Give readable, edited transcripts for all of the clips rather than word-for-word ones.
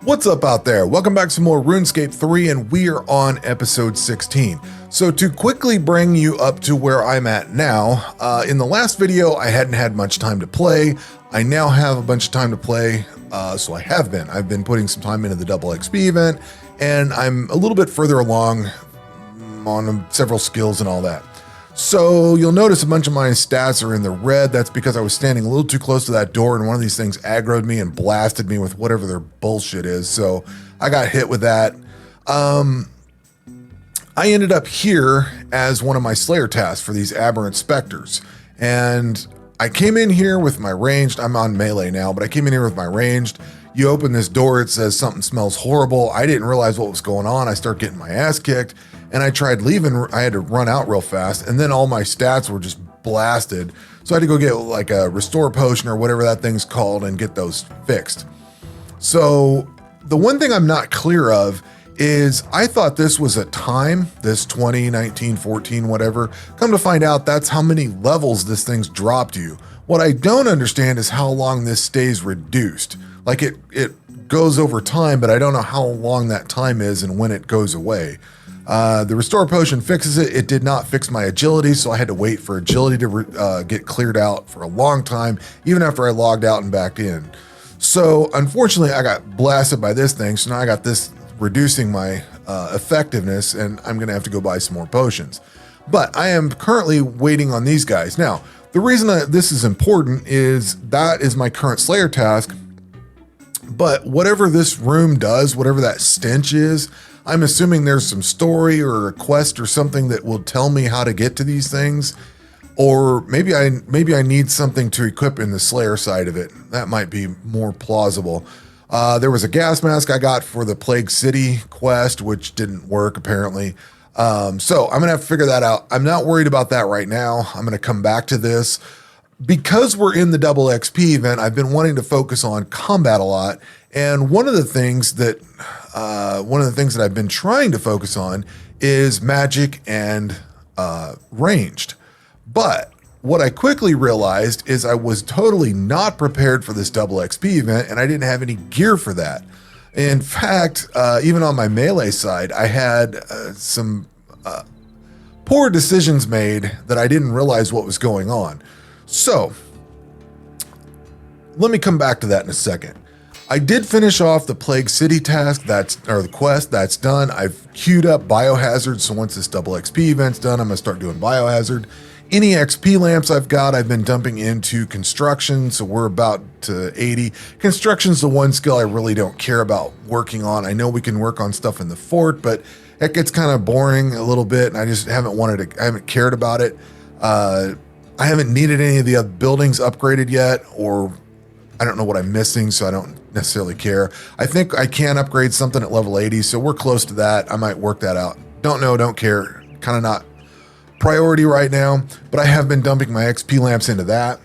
What's up out there? Welcome back to some more Runescape 3, and we are on episode 16. So to quickly bring you up to where I'm at now, in the last video I hadn't had much time to play. I now have a bunch of time to play, so I've been putting some time into the double XP event, and I'm a little bit further along on several skills and all that. So you'll notice a bunch of my stats are in the red. That's because I was standing a little too close to that door and one of these things aggroed me and blasted me with whatever their bullshit is. So I got hit with that. I ended up here as one of my Slayer tasks for these aberrant specters. And I came in here with my ranged. I'm on melee now, but I came in here with my ranged. You open this door, it says something smells horrible. I didn't realize what was going on. I start getting my ass kicked. And I tried leaving, I had to run out real fast, and then all my stats were just blasted. So I had to go get like a restore potion or whatever that thing's called and get those fixed. So the one thing I'm not clear of is I thought this was a time, this 20, 19, 14, whatever. Come to find out, that's how many levels this thing's dropped you. What I don't understand is how long this stays reduced. Like it goes over time, but I don't know how long that time is and when it goes away. The restore potion fixes it. It did not fix my agility, so I had to wait for agility to get cleared out for a long time, even after I logged out and backed in. So unfortunately, I got blasted by this thing, so now I got this reducing my effectiveness, and I'm going to have to go buy some more potions. But I am currently waiting on these guys. Now, the reason that this is important is that is my current Slayer task, but whatever this room does, whatever that stench is, I'm assuming there's some story or a quest or something that will tell me how to get to these things, or maybe I need something to equip in the Slayer side of it. That might be more plausible. There was a gas mask I got for the Plague City quest, which didn't work apparently. So I'm gonna have to figure that out. I'm not worried about that right now. I'm gonna come back to this. Because we're in the double XP event, I've been wanting to focus on combat a lot. And one of the things that I've been trying to focus on is magic and ranged. But what I quickly realized is I was totally not prepared for this double XP event, and I didn't have any gear for that. In fact, even on my melee side, I had some poor decisions made that I didn't realize what was going on. So let me come back to that in a second. I did finish off the Plague City task, or the quest, that's done. I've queued up Biohazard, so once this double XP event's done, I'm gonna start doing Biohazard. Any XP lamps I've got, I've been dumping into construction, so we're about to 80. Construction's the one skill I really don't care about working on. I know we can work on stuff in the fort, but it gets kind of boring a little bit, and I just I haven't cared about it. I haven't needed any of the other buildings upgraded yet, or I don't know what I'm missing, so I don't necessarily care. I think I can upgrade something at level 80, so we're close to that. I might work that out. Don't know, don't care. Kind of not priority right now, but I have been dumping my XP lamps into that.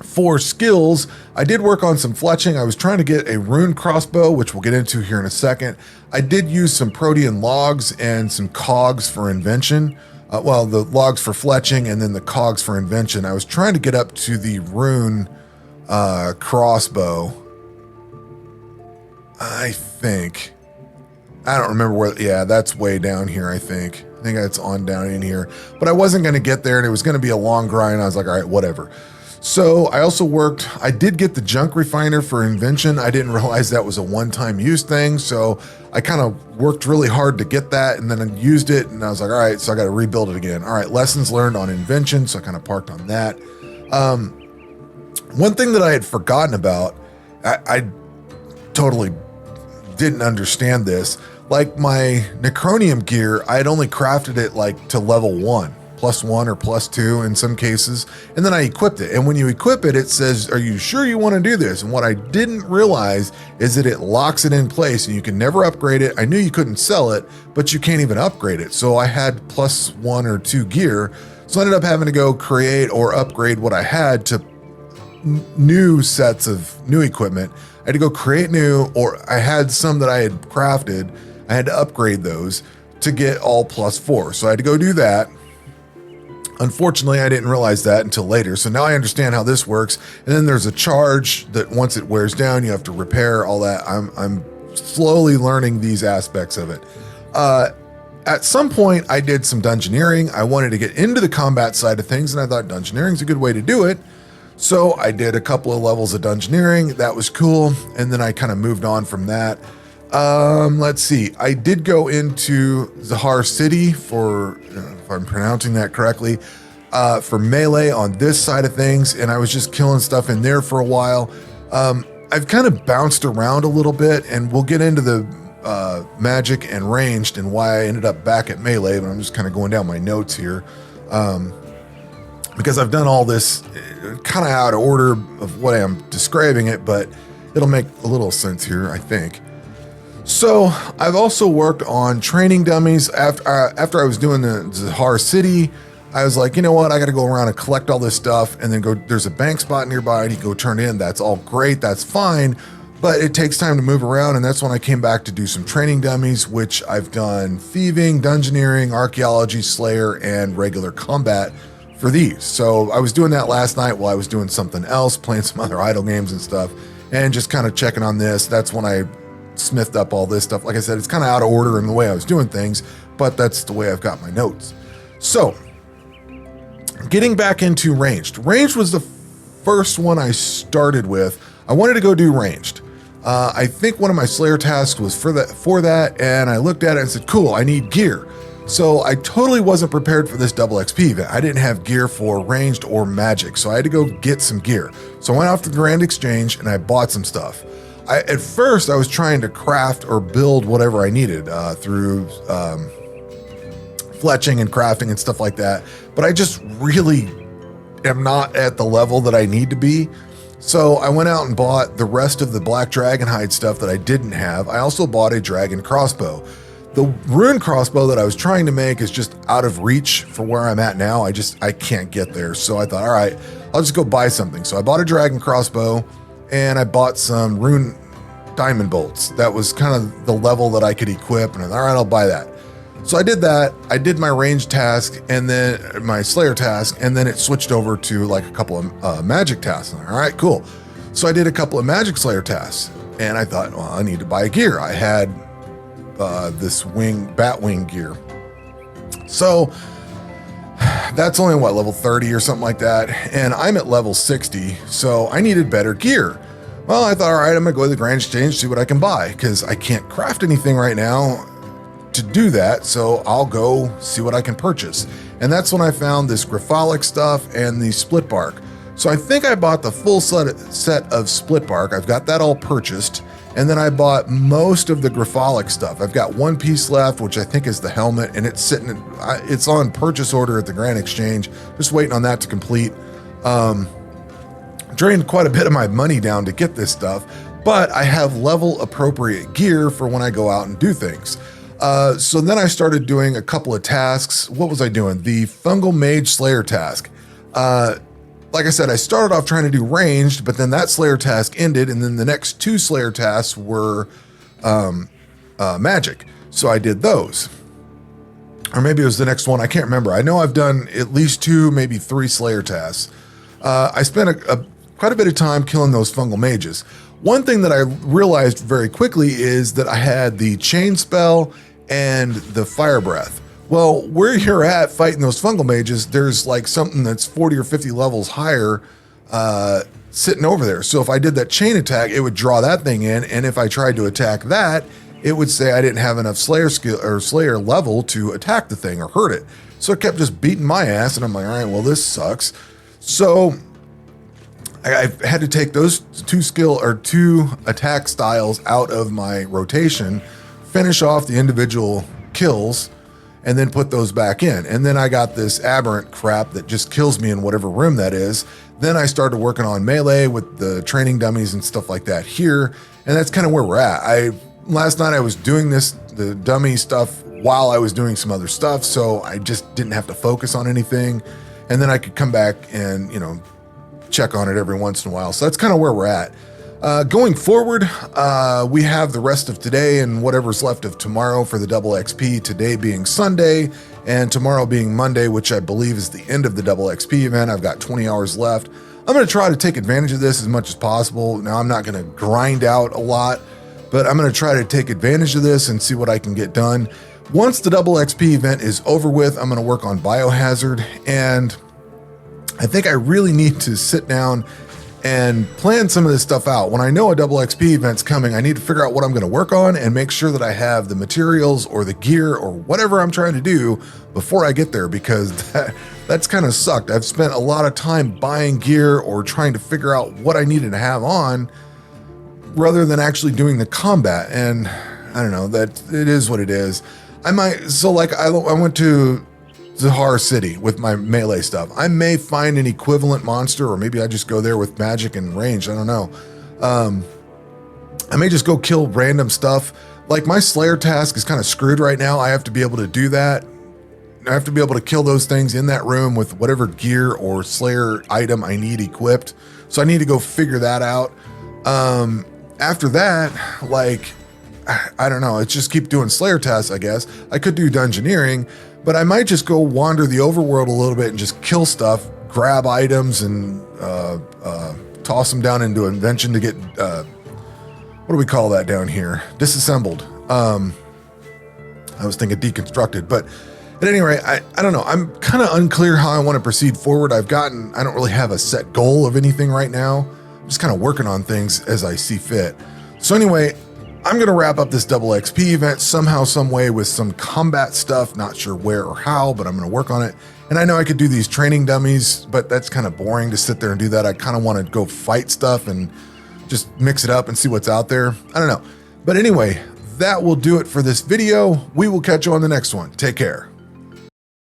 For skills, I did work on some fletching. I was trying to get a rune crossbow, which we'll get into here in a second. I did use some protean logs and some cogs for invention. Well, the logs for fletching and then the cogs for invention. I was trying to get up to the rune crossbow. I think. I don't remember where. Yeah, that's way down here, I think. I think it's on down in here. But I wasn't going to get there, and it was going to be a long grind. I was like, all right, whatever. So I also I did get the junk refiner for invention. I didn't realize that was a one-time use thing, so I kind of worked really hard to get that, and then I used it, and I was like, all right, so I got to rebuild it again. All right, lessons learned on invention, so I kind of parked on that. One thing that I had forgotten about, I totally didn't understand this. Like my Necronium gear, I had only crafted it like to level 1. +1 or +2 in some cases, and then I equipped it. And when you equip it, it says, are you sure you want to do this? And what I didn't realize is that it locks it in place and you can never upgrade it. I knew you couldn't sell it, but you can't even upgrade it. So I had +1 or 2 gear. So I ended up having to go create or upgrade what I had to new sets of new equipment. I had to go create new, or I had some that I had crafted. I had to upgrade those to get all +4. So I had to go do that. Unfortunately, I didn't realize that until later. So now I understand how this works. And then there's a charge that once it wears down, you have to repair all that. I'm slowly learning these aspects of it. At some point, I did some dungeoneering. I wanted to get into the combat side of things, and I thought dungeoneering is a good way to do it. So I did a couple of levels of dungeoneering. That was cool. And then I kind of moved on from that. Let's see. I did go into Zahar City for, if I'm pronouncing that correctly, for melee on this side of things. And I was just killing stuff in there for a while. I've kind of bounced around a little bit, and we'll get into the magic and ranged and why I ended up back at melee, but I'm just kind of going down my notes here. Because I've done all this kind of out of order of what I'm describing it, but it'll make a little sense here, I think. So I've also worked on training dummies. After I was doing the Zahar City, I was like, you know what? I got to go around and collect all this stuff and then go, there's a bank spot nearby and you go turn it in. That's all great. That's fine. But it takes time to move around. And that's when I came back to do some training dummies, which I've done thieving, dungeoneering, archaeology, slayer, and regular combat for these. So I was doing that last night while I was doing something else, playing some other idle games and stuff, and just kind of checking on this. That's when I smithed up all this stuff. Like I said, it's kind of out of order in the way I was doing things, but that's the way I've got my notes. So getting back into ranged. Ranged was the first one I started with. I wanted to go do ranged. I think one of my Slayer tasks was for that, and I looked at it and said, cool, I need gear. So I totally wasn't prepared for this double XP event. I didn't have gear for ranged or magic, so I had to go get some gear. So I went off to the Grand Exchange and I bought some stuff. At first, I was trying to craft or build whatever I needed through fletching and crafting and stuff like that, but I just really am not at the level that I need to be. So I went out and bought the rest of the Black Dragonhide stuff that I didn't have. I also bought a dragon crossbow. The rune crossbow that I was trying to make is just out of reach for where I'm at now. I can't get there. So I thought, all right, I'll just go buy something. So I bought a dragon crossbow and I bought some rune diamond bolts. That was kind of the level that I could equip. And I thought, all right, I'll buy that. So I did that. I did my range task and then my Slayer task, and then it switched over to like a couple of magic tasks. All right, cool. So I did a couple of magic Slayer tasks and I thought, well, I need to buy gear. I had this bat wing gear. So that's only what, level 30 or something like that. And I'm at level 60. So I needed better gear. Well, I thought, all right, I'm gonna go to the Grand Exchange, see what I can buy, because I can't craft anything right now to do that. So I'll go see what I can purchase. And that's when I found this Grapholic stuff and the split bark. So I think I bought the full set of split bark. I've got that all purchased. And then I bought most of the Grapholic stuff. I've got one piece left, which I think is the helmet, and it's it's on purchase order at the Grand Exchange. Just waiting on that to complete. Drained quite a bit of my money down to get this stuff, but I have level appropriate gear for when I go out and do things. So then I started doing a couple of tasks. What was I doing? The Fungal Mage Slayer task. Like I said, I started off trying to do ranged, but then that Slayer task ended, and then the next two Slayer tasks were magic. So I did those. Or maybe it was the next one. I can't remember. I know I've done at least 2, maybe 3 Slayer tasks. I spent quite a bit of time killing those fungal mages. One thing that I realized very quickly is that I had the chain spell and the fire breath. Well, where you're at fighting those fungal mages, there's like something that's 40 or 50 levels higher sitting over there. So if I did that chain attack, it would draw that thing in. And if I tried to attack that, it would say I didn't have enough Slayer skill or Slayer level to attack the thing or hurt it. So it kept just beating my ass. And I'm like, all right, well, this sucks. So I had to take those 2 attack styles out of my rotation, finish off the individual kills, and then put those back in. And then I got this aberrant crap that just kills me in whatever room that is. Then I started working on melee with the training dummies and stuff like that here. And that's kind of where we're at. Last night I was doing the dummy stuff while I was doing some other stuff. So I just didn't have to focus on anything. And then I could come back and, check on it every once in a while. So that's kind of where we're at. Going forward, we have the rest of today and whatever's left of tomorrow for the double XP, today being Sunday and tomorrow being Monday, which I believe is the end of the double XP event. I've got 20 hours left. I'm going to try to take advantage of this as much as possible. Now, I'm not going to grind out a lot, but I'm going to try to take advantage of this and see what I can get done. Once the double XP event is over with, I'm going to work on Biohazard, and I think I really need to sit down and plan some of this stuff out. When I know a double XP event's coming, I need to figure out what I'm going to work on and make sure that I have the materials or the gear or whatever I'm trying to do before I get there, because that's kind of sucked. I've spent a lot of time buying gear or trying to figure out what I needed to have on rather than actually doing the combat. And I don't know, that it is what it is. I went to Zahar City with my melee stuff. I may find an equivalent monster, or maybe I just go there with magic and range. I don't know. I may just go kill random stuff. Like, my Slayer task is kind of screwed right now. I have to be able to do that. I have to be able to kill those things in that room with whatever gear or Slayer item I need equipped. So I need to go figure that out. After that, like, I don't know. It's just keep doing Slayer tasks, I guess. I could do Dungeoneering, but I might just go wander the overworld a little bit and just kill stuff, grab items, and toss them down into Invention to get, what do we call that down here? Disassembled. I was thinking deconstructed, but at any rate, I don't know. I'm kind of unclear how I want to proceed forward. I don't really have a set goal of anything right now. I'm just kind of working on things as I see fit. So anyway, I'm going to wrap up this double XP event somehow, some way, with some combat stuff. Not sure where or how, but I'm going to work on it. And I know I could do these training dummies, but that's kind of boring to sit there and do that. I kind of want to go fight stuff and just mix it up and see what's out there. I don't know. But anyway, that will do it for this video. We will catch you on the next one. Take care.